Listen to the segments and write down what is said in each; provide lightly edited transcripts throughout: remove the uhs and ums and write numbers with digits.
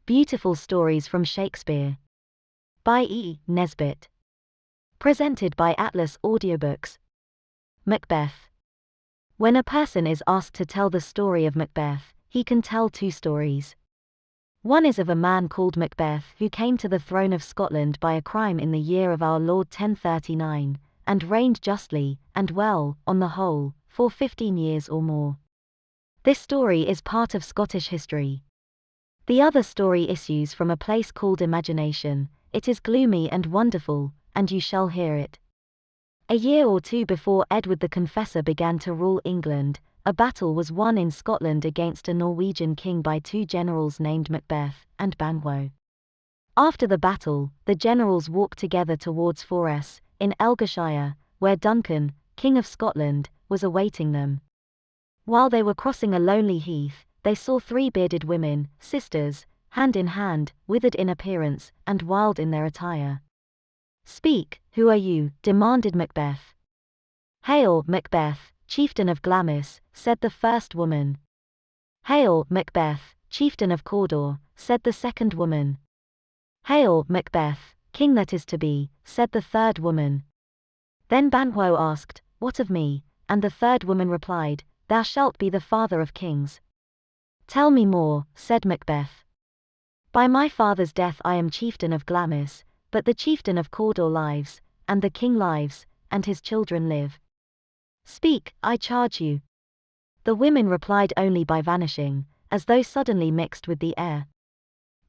Beautiful Stories from Shakespeare. By E. Nesbit. Presented by Atlas Audiobooks. Macbeth. When a person is asked to tell the story of Macbeth, he can tell two stories. One is of a man called Macbeth who came to the throne of Scotland by a crime in the year of our Lord 1039, and reigned justly, and well, on the whole, for 15 years or more. This story is part of Scottish history. The other story issues from a place called imagination. It is gloomy and wonderful, and you shall hear it. A year or two before Edward the Confessor began to rule England, a battle was won in Scotland against a Norwegian king by two generals named Macbeth and Banquo. After the battle, the generals walked together towards Forres, in Elgishire, where Duncan, King of Scotland, was awaiting them. While they were crossing a lonely heath, they saw three bearded women, sisters, hand in hand, withered in appearance, and wild in their attire. "Speak, who are you?" demanded Macbeth. "Hail, Macbeth, chieftain of Glamis," said the first woman. "Hail, Macbeth, chieftain of Cawdor," said the second woman. "Hail, Macbeth, king that is to be," said the third woman. Then Banquo asked, "What of me?" and the third woman replied, "Thou shalt be the father of kings." "Tell me more," said Macbeth. "By my father's death I am chieftain of Glamis, but the chieftain of Cawdor lives, and the king lives, and his children live. Speak, I charge you." The women replied only by vanishing, as though suddenly mixed with the air.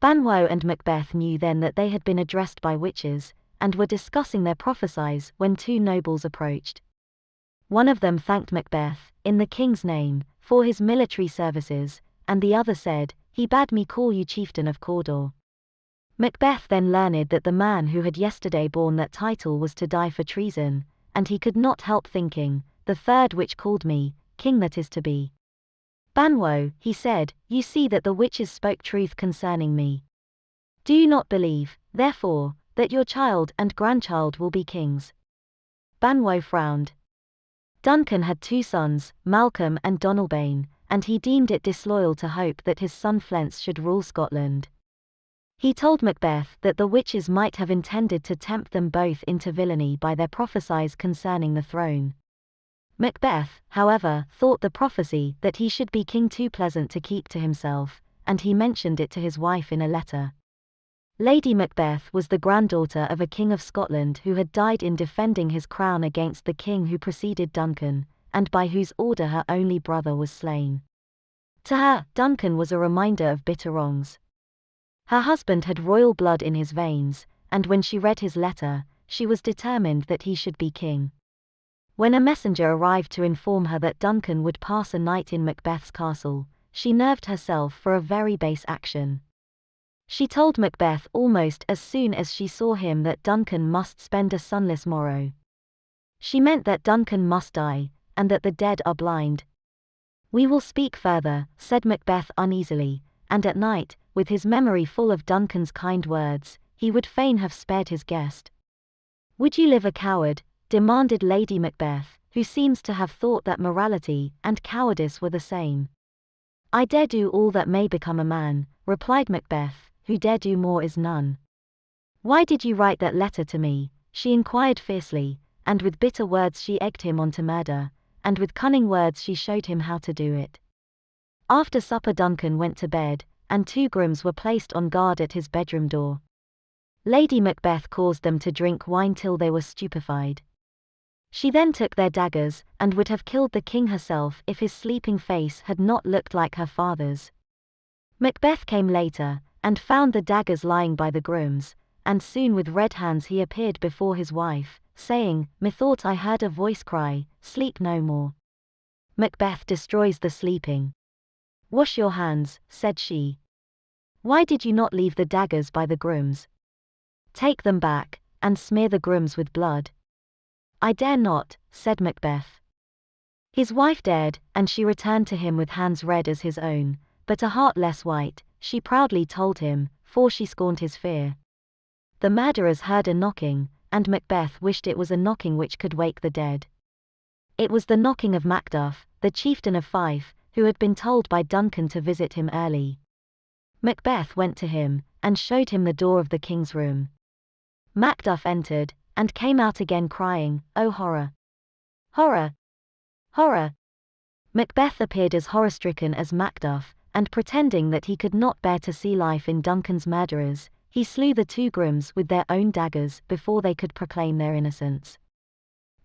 Banquo and Macbeth knew then that they had been addressed by witches, and were discussing their prophecies when two nobles approached. One of them thanked Macbeth, in the king's name, for his military services, and the other said, "He bade me call you chieftain of Cawdor." Macbeth then learned that the man who had yesterday borne that title was to die for treason, and he could not help thinking, "The third witch called me, king that is to be." "Banquo," he said, "you see that the witches spoke truth concerning me. Do you not believe, therefore, that your child and grandchild will be kings?" Banquo frowned. Duncan had two sons, Malcolm and Donalbain, and he deemed it disloyal to hope that his son Flence should rule Scotland. He told Macbeth that the witches might have intended to tempt them both into villainy by their prophecies concerning the throne. Macbeth, however, thought the prophecy that he should be king too pleasant to keep to himself, and he mentioned it to his wife in a letter. Lady Macbeth was the granddaughter of a king of Scotland who had died in defending his crown against the king who preceded Duncan, and by whose order her only brother was slain. To her, Duncan was a reminder of bitter wrongs. Her husband had royal blood in his veins, and when she read his letter, she was determined that he should be king. When a messenger arrived to inform her that Duncan would pass a night in Macbeth's castle, she nerved herself for a very base action. She told Macbeth almost as soon as she saw him that Duncan must spend a sunless morrow. She meant that Duncan must die, and that the dead are blind. "We will speak further," said Macbeth uneasily, and at night, with his memory full of Duncan's kind words, he would fain have spared his guest. "Would you live a coward?" demanded Lady Macbeth, who seems to have thought that morality and cowardice were the same. "I dare do all that may become a man," replied Macbeth, "who dare do more is none." "Why did you write that letter to me?" she inquired fiercely, and with bitter words she egged him on to murder, and with cunning words she showed him how to do it. After supper Duncan went to bed, and two grooms were placed on guard at his bedroom door. Lady Macbeth caused them to drink wine till they were stupefied. She then took their daggers, and would have killed the king herself if his sleeping face had not looked like her father's. Macbeth came later, and found the daggers lying by the grooms, and soon with red hands he appeared before his wife, saying, "Methought I heard a voice cry, 'Sleep no more.'" Macbeth destroys the sleeping. "Wash your hands," said she. "Why did you not leave the daggers by the grooms? Take them back, and smear the grooms with blood." "I dare not," said Macbeth. His wife dared, and she returned to him with hands red as his own, but a heart less white, she proudly told him, for she scorned his fear. The murderers heard a knocking, and Macbeth wished it was a knocking which could wake the dead. It was the knocking of Macduff, the chieftain of Fife, who had been told by Duncan to visit him early. Macbeth went to him, and showed him the door of the king's room. Macduff entered, and came out again crying, "Oh horror! Horror! Horror!" Macbeth appeared as horror-stricken as Macduff, and pretending that he could not bear to see life in Duncan's murderers, he slew the two grooms with their own daggers before they could proclaim their innocence.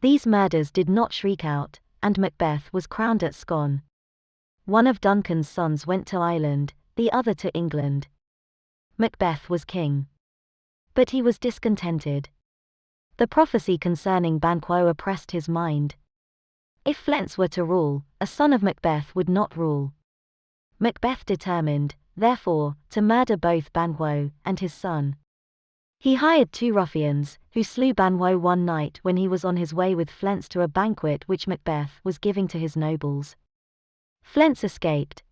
These murders did not shriek out, and Macbeth was crowned at Scone. One of Duncan's sons went to Ireland, the other to England. Macbeth was king. But he was discontented. The prophecy concerning Banquo oppressed his mind. If Flens were to rule, a son of Macbeth would not rule. Macbeth determined, therefore, to murder both Banquo and his son. He hired two ruffians, who slew Banquo one night when he was on his way with Flens to a banquet which Macbeth was giving to his nobles. Flens escaped.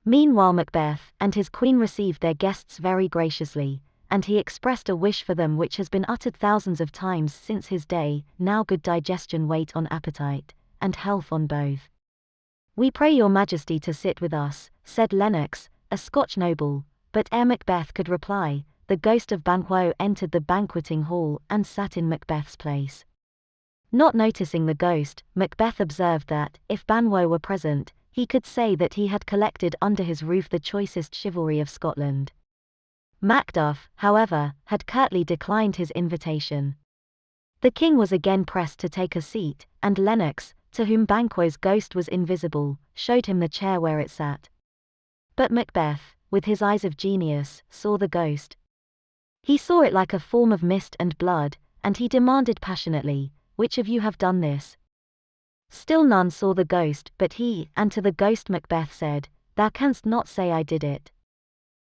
Meanwhile Macbeth and his queen received their guests very graciously, and he expressed a wish for them which has been uttered thousands of times since his day, now good digestion wait on appetite, and health on both. "We pray your majesty to sit with us," said Lennox, a Scotch noble, but ere Macbeth could reply, the ghost of Banquo entered the banqueting hall and sat in Macbeth's place. Not noticing the ghost, Macbeth observed that, if Banquo were present, he could say that he had collected under his roof the choicest chivalry of Scotland. Macduff, however, had curtly declined his invitation. The king was again pressed to take a seat, and Lennox, to whom Banquo's ghost was invisible, showed him the chair where it sat. But Macbeth, with his eyes of genius, saw the ghost. He saw it like a form of mist and blood, and he demanded passionately, "Which of you have done this?" Still none saw the ghost but he, and to the ghost Macbeth said, "Thou canst not say I did it."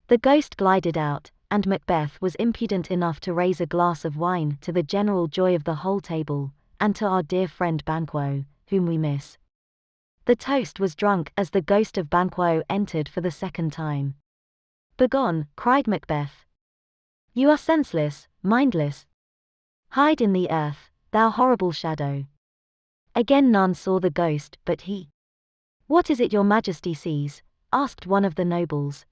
The ghost glided out, and Macbeth was impudent enough to raise a glass of wine to the general joy of the whole table, and to our dear friend Banquo, whom we miss. The toast was drunk as the ghost of Banquo entered for the second time. "Begone," cried Macbeth. "You are senseless, mindless. Hide in the earth, thou horrible shadow." Again none saw the ghost but he. "What is it your majesty sees?" asked one of the nobles.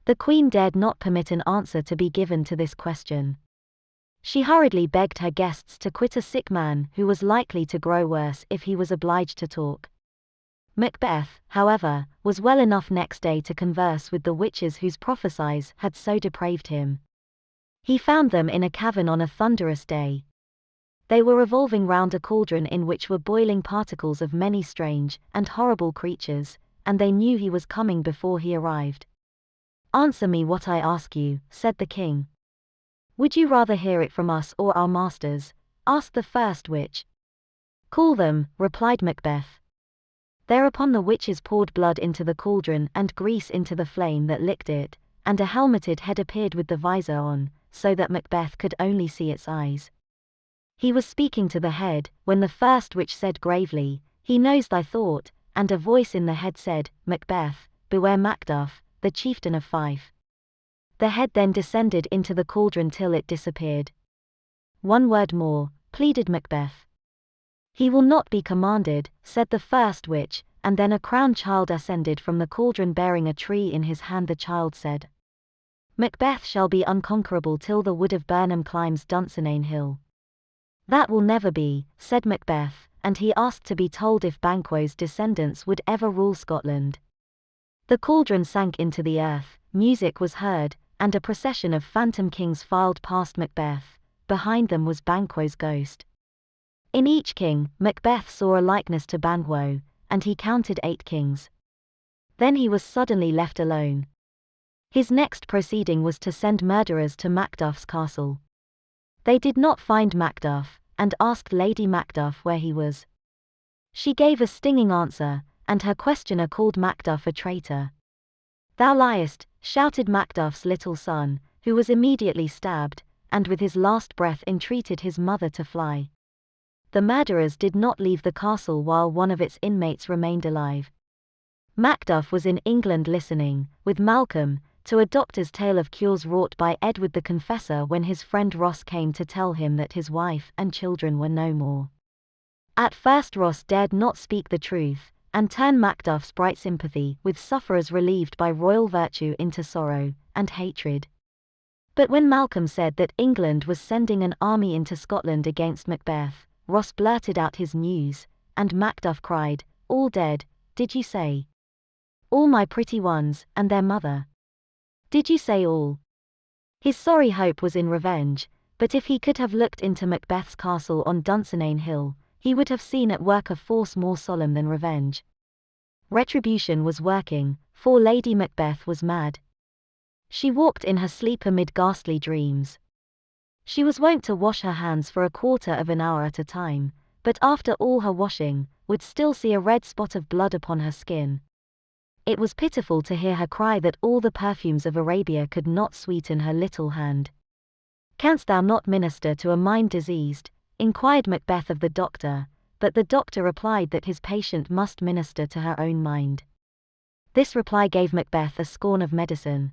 The queen dared not permit an answer to be given to this question. She hurriedly begged her guests to quit a sick man who was likely to grow worse if he was obliged to talk. Macbeth, however, was well enough next day to converse with the witches whose prophecies had so depraved him. He found them in a cavern on a thunderous day. They were revolving round a cauldron in which were boiling particles of many strange and horrible creatures, and they knew he was coming before he arrived. "Answer me what I ask you," said the king. "Would you rather hear it from us or our masters?" asked the first witch. "Call them," replied Macbeth. Thereupon the witches poured blood into the cauldron and grease into the flame that licked it, and a helmeted head appeared with the visor on, so that Macbeth could only see its eyes. He was speaking to the head, when the first witch said gravely, "He knows thy thought," and a voice in the head said, "Macbeth, beware Macduff, the chieftain of Fife." The head then descended into the cauldron till it disappeared. "One word more," pleaded Macbeth. "He will not be commanded," said the first witch, and then a crowned child ascended from the cauldron bearing a tree in his hand. The child said, "Macbeth shall be unconquerable till the wood of Burnham climbs Dunsinane Hill." "That will never be," said Macbeth, and he asked to be told if Banquo's descendants would ever rule Scotland. The cauldron sank into the earth, music was heard, and a procession of phantom kings filed past Macbeth. Behind them was Banquo's ghost. In each king, Macbeth saw a likeness to Banquo, and he counted 8 kings. Then he was suddenly left alone. His next proceeding was to send murderers to Macduff's castle. They did not find Macduff, and asked Lady Macduff where he was. She gave a stinging answer, and her questioner called Macduff a traitor. "Thou liest," shouted Macduff's little son, who was immediately stabbed, and with his last breath entreated his mother to fly. The murderers did not leave the castle while one of its inmates remained alive. Macduff was in England listening, with Malcolm, to a doctor's tale of cures wrought by Edward the Confessor when his friend Ross came to tell him that his wife and children were no more. At first Ross dared not speak the truth, and turn Macduff's bright sympathy with sufferers relieved by royal virtue into sorrow and hatred. But when Malcolm said that England was sending an army into Scotland against Macbeth, Ross blurted out his news, and Macduff cried, "All dead, did you say? All my pretty ones, and their mother? Did you say all?" His sorry hope was in revenge, but if he could have looked into Macbeth's castle on Dunsinane Hill, he would have seen at work a force more solemn than revenge. Retribution was working, for Lady Macbeth was mad. She walked in her sleep amid ghastly dreams. She was wont to wash her hands for a quarter of an hour at a time, but after all her washing, would still see a red spot of blood upon her skin. It was pitiful to hear her cry that all the perfumes of Arabia could not sweeten her little hand. "Canst thou not minister to a mind diseased?" inquired Macbeth of the doctor, but the doctor replied that his patient must minister to her own mind. This reply gave Macbeth a scorn of medicine.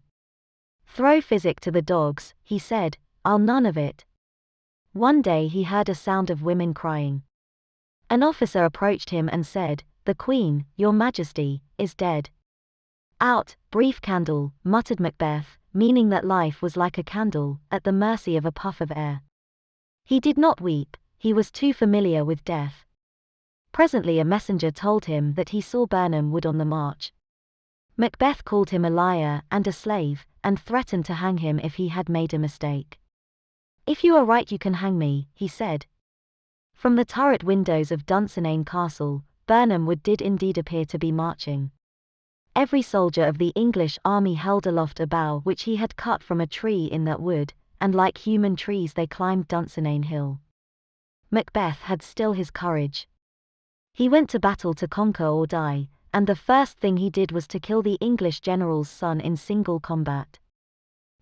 "Throw physic to the dogs," he said, "I'll none of it." One day he heard a sound of women crying. An officer approached him and said, "The Queen, your Majesty, is dead." "Out, brief candle," muttered Macbeth, meaning that life was like a candle, at the mercy of a puff of air. He did not weep, he was too familiar with death. Presently a messenger told him that he saw Birnam Wood on the march. Macbeth called him a liar and a slave, and threatened to hang him if he had made a mistake. "If you are right you can hang me," he said. From the turret windows of Dunsinane Castle, Birnam Wood did indeed appear to be marching. Every soldier of the English army held aloft a bough which he had cut from a tree in that wood, and like human trees they climbed Dunsinane Hill. Macbeth had still his courage. He went to battle to conquer or die, and the first thing he did was to kill the English general's son in single combat.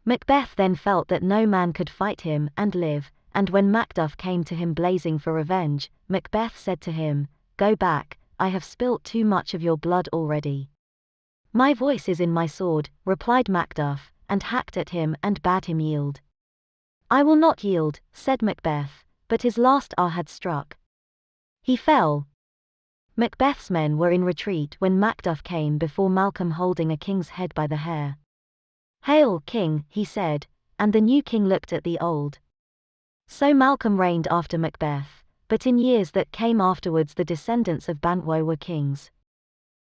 Macbeth then felt that no man could fight him and live, and when Macduff came to him blazing for revenge, Macbeth said to him, "Go back, I have spilt too much of your blood already." "My voice is in my sword," replied Macduff, and hacked at him and bade him yield. "I will not yield," said Macbeth, but his last hour had struck. He fell. Macbeth's men were in retreat when Macduff came before Malcolm holding a king's head by the hair. "Hail, King," he said, and the new king looked at the old. So Malcolm reigned after Macbeth, but in years that came afterwards the descendants of Banquo were kings.